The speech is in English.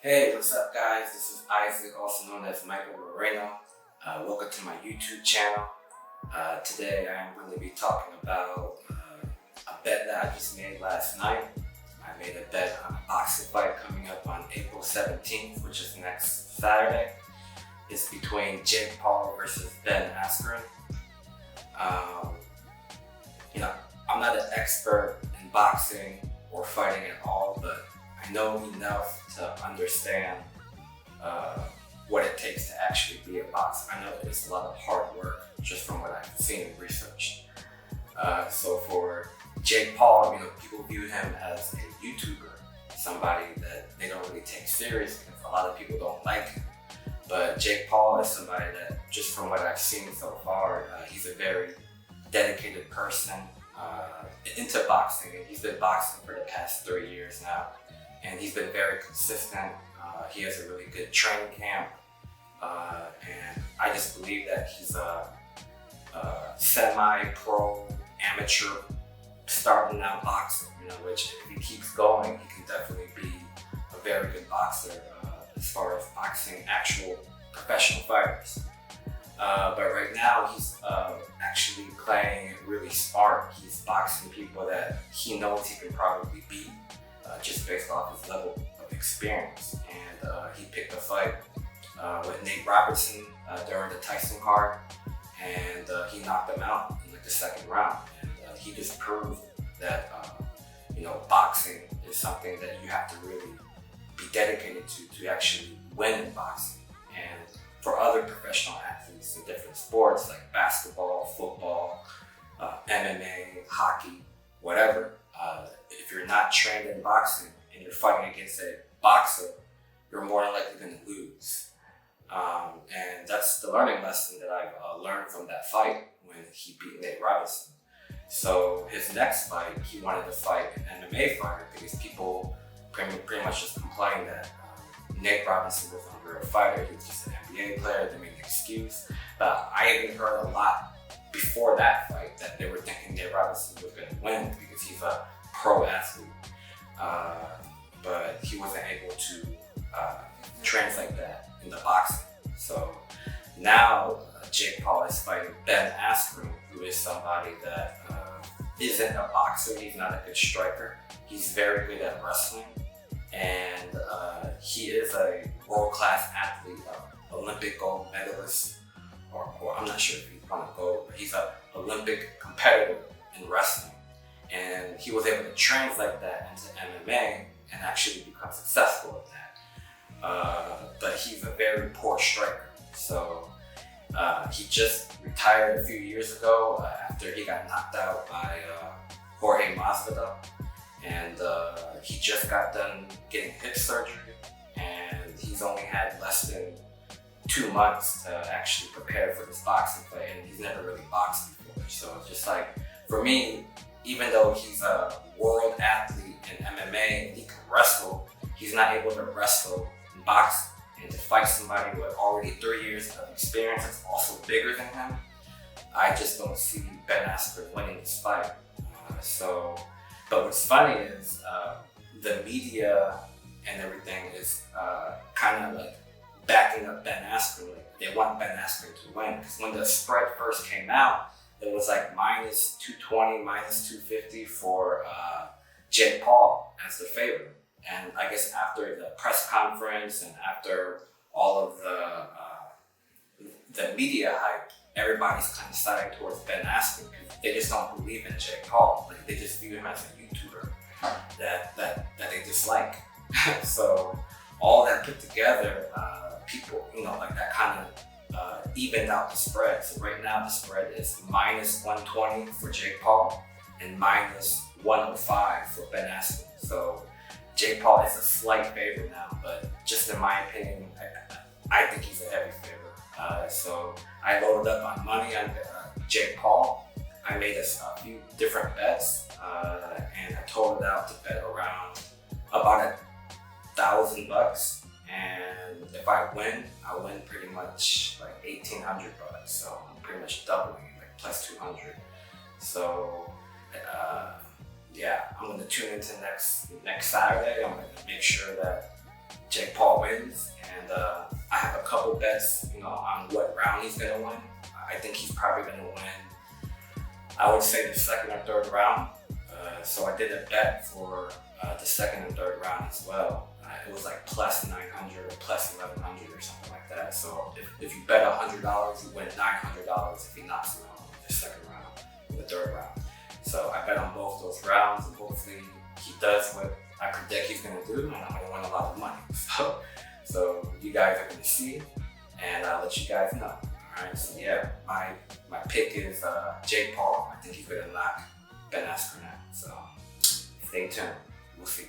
Hey, what's up guys? This is Isaac, also known as Michael Moreno. Welcome to my YouTube channel. Today I am going to be talking about a bet that I just made last night. I made a bet on a boxing fight coming up on April 17th, which is next Saturday. It's between Jake Paul versus Ben Askren. I'm not an expert in boxing or fighting at all, but I know enough to understand what it takes to actually be a boxer. I know it's a lot of hard work just from what I've seen and researched. So for Jake Paul, people view him as a YouTuber, somebody that they don't really take serious because a lot of people don't like him. But Jake Paul is somebody that, just from what I've seen so far, he's a very dedicated person into boxing, and he's been boxing for the past 3 years now. And he's been very consistent. He has a really good training camp. And I just believe that he's a semi-pro amateur starting out boxer, which if he keeps going, he can definitely be a very good boxer as far as boxing actual professional fighters. But right now he's actually playing really smart. He's boxing people that he knows he can probably beat. Just based off his level of experience. And he picked a fight with Nate Robertson during the Tyson card, and he knocked him out in the second round. And he just proved that boxing is something that you have to really be dedicated to actually win in boxing. And for other professional athletes in different sports like basketball, football, MMA, hockey, whatever, if you're not trained in boxing and you're fighting against a boxer, you're more than likely going to lose. And that's the learning lesson that I've learned from that fight when he beat Nate Robinson. So his next fight, he wanted to fight an MMA fighter because people pretty much just complained that Nate Robinson was a real fighter. He was just an NBA player. They made an excuse. But I even heard a lot before that fight that they were thinking Nate Robinson was going to win because he's a pro athlete, but he wasn't able to translate that into boxing. So now Jake Paul is fighting Ben Askren, who is somebody that isn't a boxer. He's not a good striker. He's very good at wrestling, and he is a world-class athlete, Olympic gold medalist, or I'm not sure if he's won a gold, but he's an Olympic competitor in wrestling. And he was able to translate that into MMA and actually become successful at that. But he's a very poor striker. So he just retired a few years ago after he got knocked out by Jorge Masvidal. And he just got done getting hip surgery. And he's only had less than 2 months to actually prepare for this boxing fight. And he's never really boxed before. So it's just like, for me, even though he's a world athlete in MMA and he can wrestle, he's not able to wrestle in boxing. And to fight somebody with already 3 years of experience that's also bigger than him, I just don't see Ben Askren winning this fight. But what's funny is the media and everything is kind of like backing up Ben Askren. Like they want Ben Askren to win, because when the spread first came out, it was like minus 220, minus 250 for Jake Paul as the favorite. And I guess after the press conference and after all of the media hype, everybody's kind of siding towards Ben Askren because they just don't believe in Jake Paul. Like they just view him as a YouTuber that they dislike. So all that put together, people, that kind of evened out the spread. So right now the spread is minus 120 for Jake Paul and minus 105 for Ben Askren. So Jake Paul is a slight favorite now, but just in my opinion, I think he's a heavy favorite. So I loaded up on money on Jake Paul. I made a few different bets, and I totaled out to bet around about $1,000. And if I win pretty much like $1,800. So I'm pretty much doubling it, like plus 200. So yeah, I'm gonna tune into next Saturday. I'm gonna make sure that Jake Paul wins, and I have a couple bets, on what round he's gonna win. I think he's probably gonna win, I would say, the second or third round. So I did a bet for the second and third round as well. It was like plus 900 or plus 1100 or something like that. So if you bet $100, you win $900 if he knocks him out in the second round or the third round. So I bet on both those rounds, and hopefully he does what I predict he's gonna do, and I'm gonna win a lot of money. So you guys are gonna see, and I'll let you guys know. Alright, so yeah, my pick is Jake Paul. I think he's gonna knock Ben Askren out. So stay tuned. We'll see.